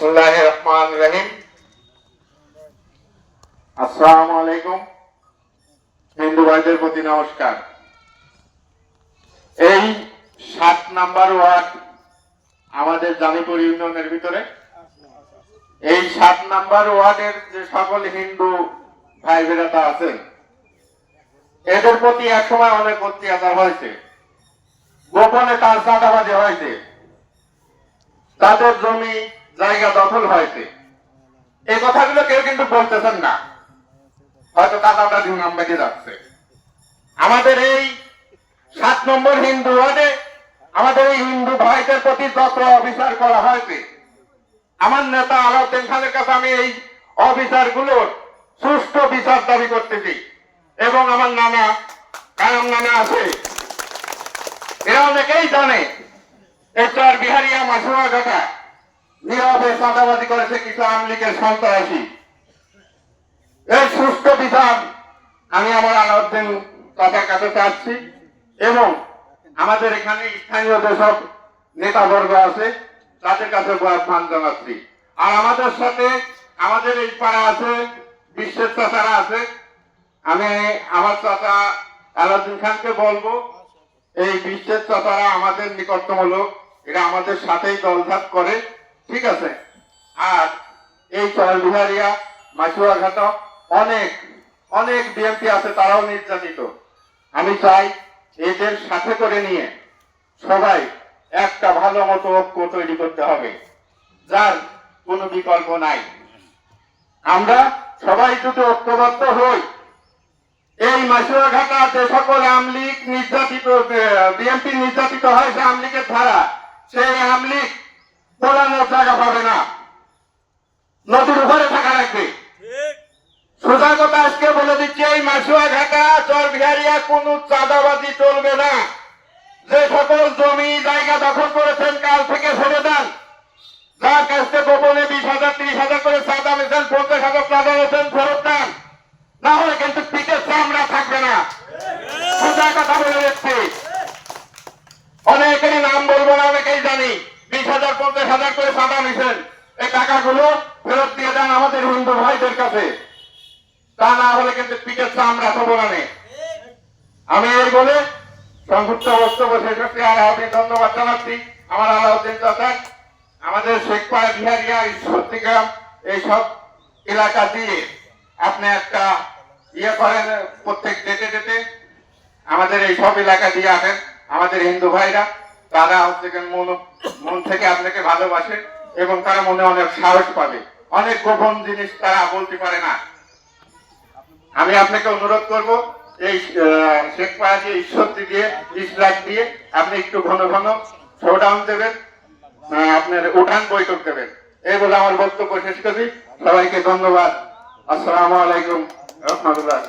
বিসমিল্লাহির রহমানির রহিম। আসসালামু আলাইকুম। হিন্দু ভাইদের প্রতি নমস্কার। এই ৭ নাম্বার ওয়ার্ড আমাদের জানিপুর ইউনিয়নের ভিতরে, এই ৭ নাম্বার ওয়ার্ডের যে সকল হিন্দু ভাই বেরাতা আছেন, এদের প্রতি একসময় অনেক অত্যাচার হয়েছে, গোপনে তার চাঁদাবাজি হয়েছে, তাদের জমি জায়গা দখল হয়েছে। এই কথাগুলো কেউ কিন্তু বলতেছেন না, হয়তো কাদাটা নাম বেঁধে যাচ্ছে। আমাদের এই ৭ নম্বর হিন্দু ওয়ার্ডে আমাদের এই হিন্দু ভাইদের প্রতি যত অবিচার করা হয়েছে, আমার নেতা আলাউদ্দিন খানের কাছে আমি এই অবিচারগুলোর সুষ্ঠু বিচার দাবি করতেছি। এবং আমার নানা কায়ম নানা আছে, এরা অনেকেই জানে চর বিহারিয়া মাসুয়া ঘাটা নীরবে চাঁদাবাজি করেছে কিছু আওয়ামী লীগের সন্ত্রাসী। এর সুষ্ঠু বিচার আমি আমার আলাউদ্দিন চাচার কাছে চাচ্ছি এবং আমাদের এখানে স্থানীয় যেসব নেতাবর্গ আছে তাদের কাছে আহ্বান জানাচ্ছি। আর আমাদের সাথে আমাদের এই পাড়া আছে, বিশ্বের চাচারা আছে। আমি আমার চাচা আলাউদ্দিন খানকে বলবো, এই বিশ্বের চাচারা আমাদের নিকটতম লোক, এরা আমাদের সাথেই দলঘাত করে, ঠিক আছে। আর এই চরবিহারিয়া মাসুয়া ঘাটা অনেক অনেক বিএমপি আছে, তারাও নির্যাতিত। আমি চাই এদের সাথে করে নিয়ে সবাই একটা ভালো মতো ঐক্য তৈরি করতে হবে, যার কোনো বিকল্প নাই। আমরা সবাই যদি ঐক্যবদ্ধ হই, এই মাসুয়া ঘাটা যে সকল আওয়ামী লীগ নির্যাতিত, বিএনপি নির্যাতিত হয়েছে আওয়ামী লীগের ধারা, সেই আওয়ামী লীগ পলানোর জায়গা পাবে না, নদীর উপরে থাকা রাখবে। সোজা কথা আজকে বলে দিচ্ছি, এই মাসুয়া ঘাটা চরবিহারিয়া কোন চাঁদাবাজি চলবে না। যে সকল জমি জায়গা দখল করেছেন কাল থেকে ছেড়ে দেন, যার কাছ থেকে গোপনে ২০,০০০ ৩০,০০০ করে চাঁদা নিয়েছেন, ৫০,০০০ চাঁদা নিয়েছেন, ফেরত দেন, না হলে কিন্তু পিঠের চামড়া থাকবে না। সোজা কথা বলে দিচ্ছি, অনেকেরই নাম বলবো না, অনেকেই জানি ২০,০০০ ৫০,০০০ করে চাঁদা নিয়েছেন। এই টাকাগুলো ফেরত দিয়ে দেন আমাদের হিন্দু ভাইদের কাছে, তা না হলে কিন্তু পিঠের চামড়া খবর আনে। আমি এই বলে সংক্ষিপ্ত বক্তব্য শেষ করতে আর আমি ধন্যবাদ জানাচ্ছি আমার আলাউদ্দিন চাচা। আমাদের শেখপাড়া বিহারিয়া ঈশ্বরদীগ্রাম এইসব এলাকা দিয়ে আপনি একটা ইয়ে করেন, প্রত্যেক ডেটে ডেটে আমাদের এই সব এলাকা দিয়ে আসেন। আমাদের হিন্দু ভাইরা তারা হচ্ছে মন থেকে আপনাকে ভালোবাসে এবং তারা মনে অনেক সাহস পাবে। অনেক গোপন জিনিস তারা বলতে পারে না। আমি আপনাকে অনুরোধ করব, এই শেখপাড়া দিয়ে ঈশ্বরদী দিয়ে ২০ লাখ দিয়ে আপনি একটু ঘন ঘন শোডাউন দেবেন, আপনার উঠান বৈঠক দেবেন। এই বলে আমার বক্তব্য শেষ করছি। সবাইকে ধন্যবাদ। আসসালামু আলাইকুম রহমতুল্লাহ।